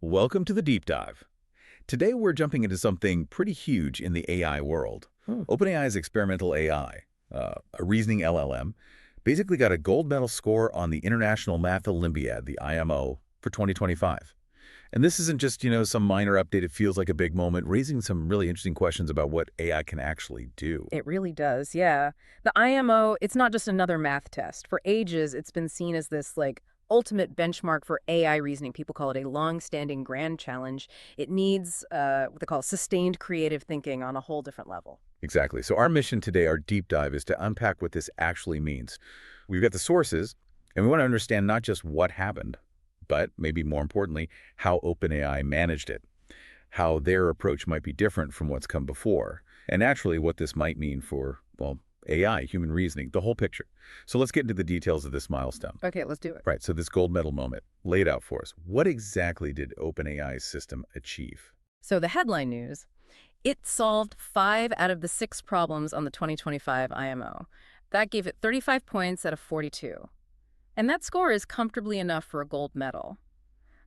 Welcome to the Deep Dive. Today we're jumping into something pretty huge in the AI world. OpenAI's experimental AI, a reasoning LLM, basically got a gold medal score on the International Math Olympiad, the IMO, for 2025. And this isn't just, some minor update. It feels like a big moment, raising some really interesting questions about what AI can actually do. It really does, yeah. The IMO, it's not just another math test. For ages, it's been seen as this, ultimate benchmark for AI reasoning. People call it a long-standing grand challenge. It needs what they call sustained creative thinking on a whole different level. Exactly. So our mission today, our deep dive, is to unpack what this actually means. We've got the sources, and we want to understand not just what happened, but maybe more importantly, how OpenAI managed it, how their approach might be different from what's come before, and naturally what this might mean for, well, AI, human reasoning, the whole picture. So let's get into the details of this milestone. Okay, let's do it. Right, so this gold medal moment, laid out for us. What exactly did OpenAI's system achieve? So the headline news, it solved 5 out of the 6 problems on the 2025 IMO. That gave it 35 points out of 42. And that score is comfortably enough for a gold medal.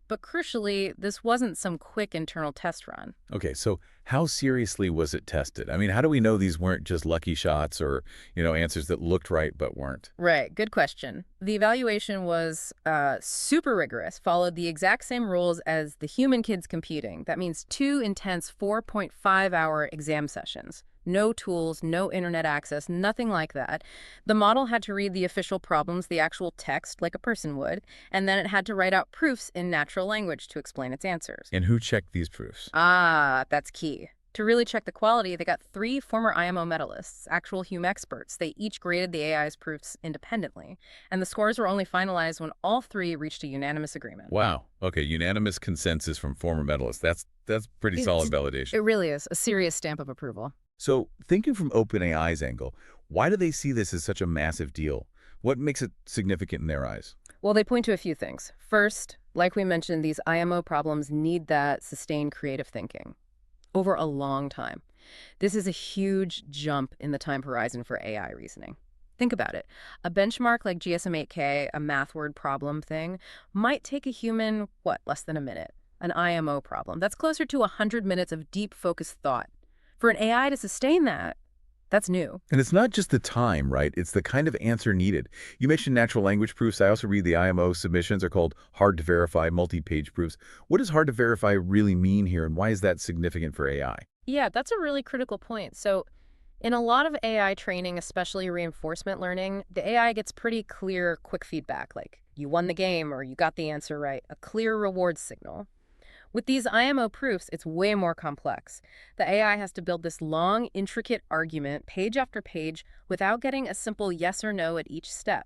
But crucially, this wasn't some quick internal test run. Okay, so how seriously was it tested? I mean, how do we know these weren't just lucky shots or, answers that looked right but weren't? Right, good question. The evaluation was super rigorous, followed the exact same rules as the human kids competing. That means 2 intense 4.5-hour exam sessions. No tools, no internet access, nothing like that. The model had to read the official problems, the actual text, like a person would, and then it had to write out proofs in natural language to explain its answers. And who checked these proofs? Ah, that's key. To really check the quality, they got 3 former IMO medalists, actual Hume experts. They each graded the AI's proofs independently, and the scores were only finalized when all 3 reached a unanimous agreement. Wow. Okay, unanimous consensus from former medalists. That's pretty solid validation. It really is a serious stamp of approval. So, thinking from OpenAI's angle, why do they see this as such a massive deal? What makes it significant in their eyes? Well, they point to a few things. First, like we mentioned, these IMO problems need that sustained creative thinking over a long time. This is a huge jump in the time horizon for AI reasoning. Think about it. A benchmark like GSM-8K, a math word problem thing, might take a human, less than a minute? An IMO problem. That's closer to 100 minutes of deep, focused thought. For an AI to sustain that, that's new. And it's not just the time, right? It's the kind of answer needed. You mentioned natural language proofs. I also read the IMO submissions are called hard-to-verify multi-page proofs. What does hard-to-verify really mean here, and why is that significant for AI? Yeah, that's a really critical point. So in a lot of AI training, especially reinforcement learning, the AI gets pretty clear, quick feedback, like you won the game or you got the answer right, a clear reward signal. With these IMO proofs, it's way more complex. The AI has to build this long, intricate argument, page after page, without getting a simple yes or no at each step.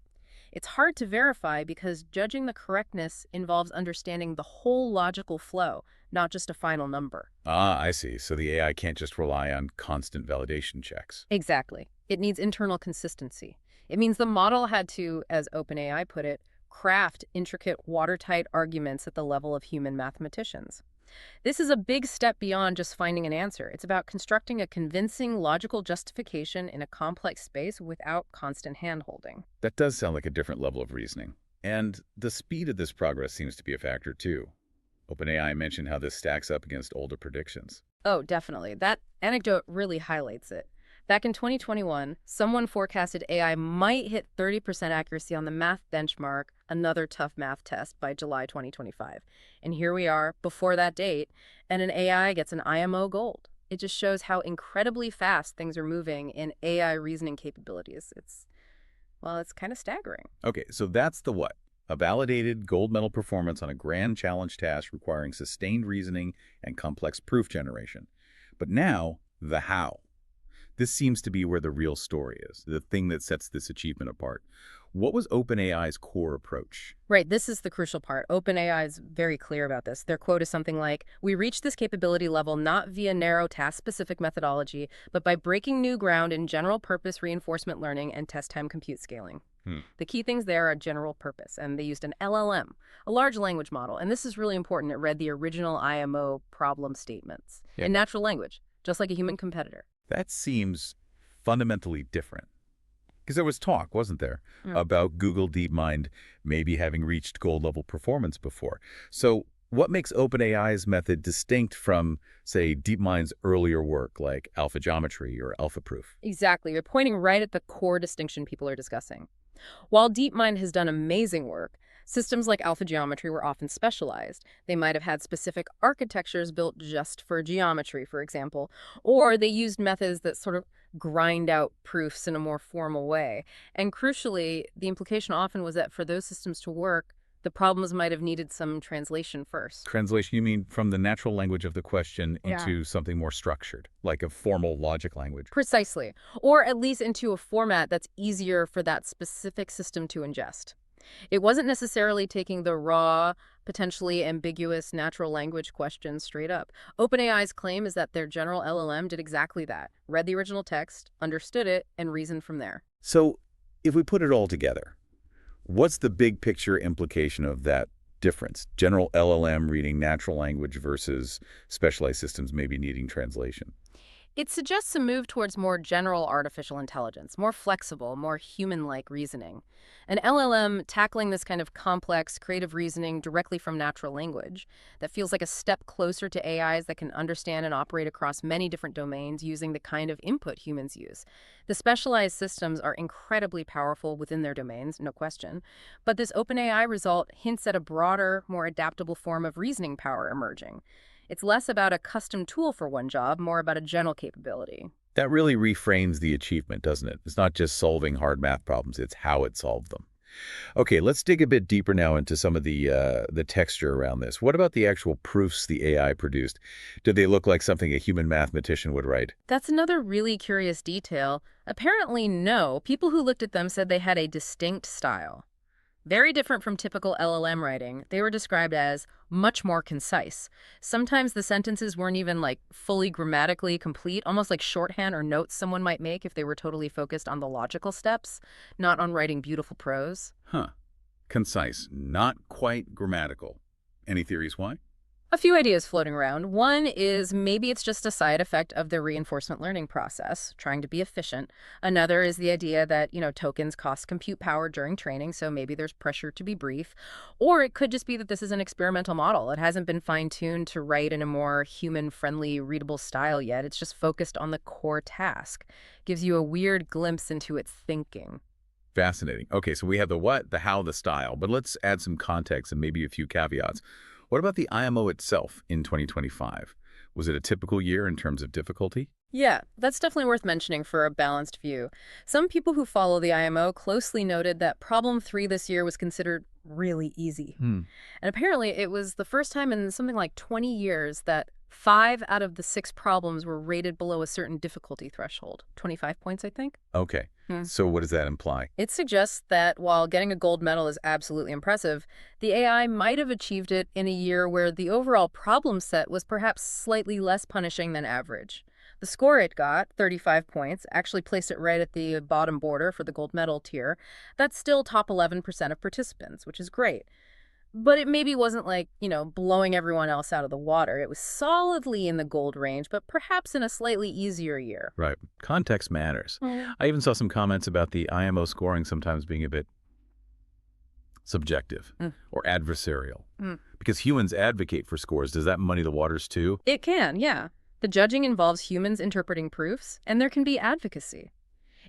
It's hard to verify because judging the correctness involves understanding the whole logical flow, not just a final number. Ah, I see. So the AI can't just rely on constant validation checks. Exactly. It needs internal consistency. It means the model had to, as OpenAI put it, craft intricate, watertight arguments at the level of human mathematicians. This is a big step beyond just finding an answer. It's about constructing a convincing, logical justification in a complex space without constant hand-holding. That does sound like a different level of reasoning. And the speed of this progress seems to be a factor, too. OpenAI mentioned how this stacks up against older predictions. Oh, definitely. That anecdote really highlights it. Back in 2021, someone forecasted AI might hit 30% accuracy on the math benchmark, another tough math test, by July 2025. And here we are, before that date, and an AI gets an IMO gold. It just shows how incredibly fast things are moving in AI reasoning capabilities. It's kind of staggering. Okay, so that's the what? A validated gold medal performance on a grand challenge task requiring sustained reasoning and complex proof generation. But now, the how. This seems to be where the real story is, the thing that sets this achievement apart. What was OpenAI's core approach? Right, this is the crucial part. OpenAI is very clear about this. Their quote is something like, "We reached this capability level not via narrow task-specific methodology, but by breaking new ground in general-purpose reinforcement learning and test-time compute scaling." The key things there are general purpose, and they used an LLM, a large language model. And this is really important. It read the original IMO problem statements in natural language, just like a human competitor. That seems fundamentally different. Because there was talk, wasn't there, about Google DeepMind maybe having reached gold-level performance before. So What makes OpenAI's method distinct from, say, DeepMind's earlier work like alpha geometry or AlphaProof? Exactly. You're pointing right at the core distinction people are discussing. While DeepMind has done amazing work, systems like alpha geometry were often specialized. They might have had specific architectures built just for geometry, for example, or they used methods that sort of grind out proofs in a more formal way. And crucially, the implication often was that for those systems to work, the problems might have needed some translation first. Translation, you mean from the natural language of the question Yeah. into something more structured, like a formal logic language? Precisely. Or at least into a format that's easier for that specific system to ingest. It wasn't necessarily taking the raw, potentially ambiguous natural language question straight up. OpenAI's claim is that their general LLM did exactly that, read the original text, understood it, and reasoned from there. So, if we put it all together, what's the big picture implication of that difference? General LLM reading natural language versus specialized systems maybe needing translation. It suggests a move towards more general artificial intelligence, more flexible, more human-like reasoning. An LLM tackling this kind of complex, creative reasoning directly from natural language that feels like a step closer to AIs that can understand and operate across many different domains using the kind of input humans use. The specialized systems are incredibly powerful within their domains, no question, but this OpenAI result hints at a broader, more adaptable form of reasoning power emerging. It's less about a custom tool for one job, more about a general capability. That really reframes the achievement, doesn't it? It's not just solving hard math problems, it's how it solved them. Okay, let's dig a bit deeper now into some of the texture around this. What about the actual proofs the AI produced? Did they look like something a human mathematician would write? That's another really curious detail. Apparently, no. People who looked at them said they had a distinct style. Very different from typical LLM writing, they were described as much more concise. Sometimes the sentences weren't even like fully grammatically complete, almost like shorthand or notes someone might make if they were totally focused on the logical steps, not on writing beautiful prose. Huh. Concise, not quite grammatical. Any theories why? A few ideas floating around. One is maybe it's just a side effect of the reinforcement learning process, trying to be efficient. Another is the idea that, tokens cost compute power during training, so maybe there's pressure to be brief. Or it could just be that this is an experimental model. It hasn't been fine-tuned to write in a more human-friendly, readable style yet. It's just focused on the core task. Gives you a weird glimpse into its thinking. Fascinating. Okay, so we have the what, the how, the style, but let's add some context and maybe a few caveats. What about the IMO itself in 2025? Was it a typical year in terms of difficulty? Yeah, that's definitely worth mentioning for a balanced view. Some people who follow the IMO closely noted that problem 3 this year was considered really easy. Hmm. And apparently it was the first time in something like 20 years that 5 out of the 6 problems were rated below a certain difficulty threshold. 25 points, I think. Okay, Hmm. so what does that imply? It suggests that while getting a gold medal is absolutely impressive, the AI might have achieved it in a year where the overall problem set was perhaps slightly less punishing than average. The score it got, 35 points, actually placed it right at the bottom border for the gold medal tier. That's still top 11% of participants, which is great. But it maybe wasn't like, blowing everyone else out of the water. It was solidly in the gold range, but perhaps in a slightly easier year. Right. Context matters. Mm. I even saw some comments about the IMO scoring sometimes being a bit subjective Mm. or adversarial. Mm. Because humans advocate for scores. Does that muddy the waters too? It can, yeah. The judging involves humans interpreting proofs, and there can be advocacy.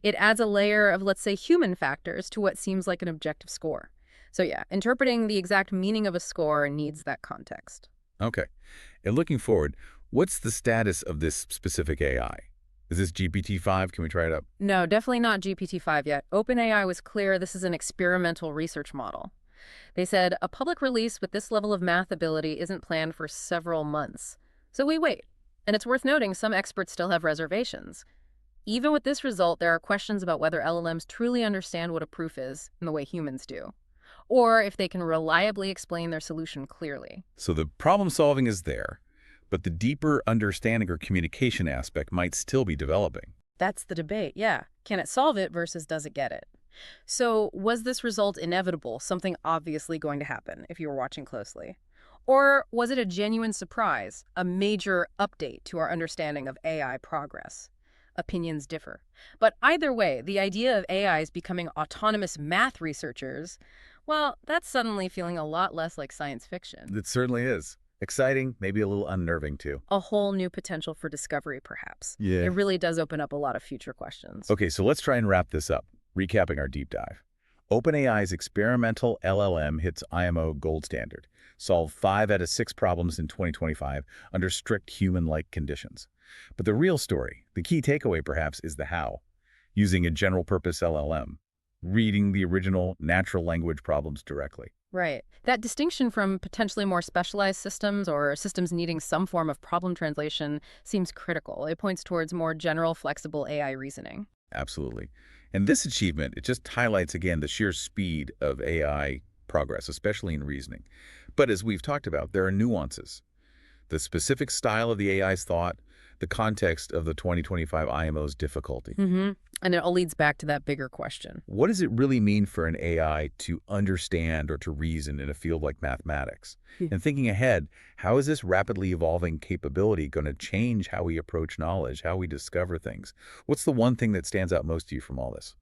It adds a layer of, let's say, human factors to what seems like an objective score. So yeah, interpreting the exact meaning of a score needs that context. Okay. And looking forward, what's the status of this specific AI? Is this GPT-5? Can we try it out? No, definitely not GPT-5 yet. OpenAI was clear this is an experimental research model. They said a public release with this level of math ability isn't planned for several months. So we wait. And it's worth noting some experts still have reservations. Even with this result, there are questions about whether LLMs truly understand what a proof is in the way humans do, or if they can reliably explain their solution clearly. So the problem solving is there, but the deeper understanding or communication aspect might still be developing. That's the debate, yeah. Can it solve it versus does it get it? So was this result inevitable, something obviously going to happen if you were watching closely? Or was it a genuine surprise, a major update to our understanding of AI progress? Opinions differ. But either way, the idea of AIs becoming autonomous math researchers, Well, that's suddenly feeling a lot less like science fiction. It certainly is. Exciting, maybe a little unnerving too. A whole new potential for discovery, perhaps. Yeah. It really does open up a lot of future questions. Okay, so let's try and wrap this up, recapping our deep dive. OpenAI's experimental LLM hits IMO gold standard, solved 5 out of 6 problems in 2025 under strict human-like conditions. But the real story, the key takeaway perhaps, is the how. Using a general-purpose LLM, reading the original natural language problems directly. Right. That distinction from potentially more specialized systems or systems needing some form of problem translation seems critical. It points towards more general, flexible AI reasoning. Absolutely. And this achievement, it just highlights again the sheer speed of AI progress, especially in reasoning. But as we've talked about, there are nuances. The specific style of the AI's thought, the context of the 2025 IMO's difficulty. And it all leads back to that bigger question. What does it really mean for an AI to understand or to reason in a field like mathematics? And thinking ahead, how is this rapidly evolving capability going to change how we approach knowledge, how we discover things? What's the one thing that stands out most to you from all this?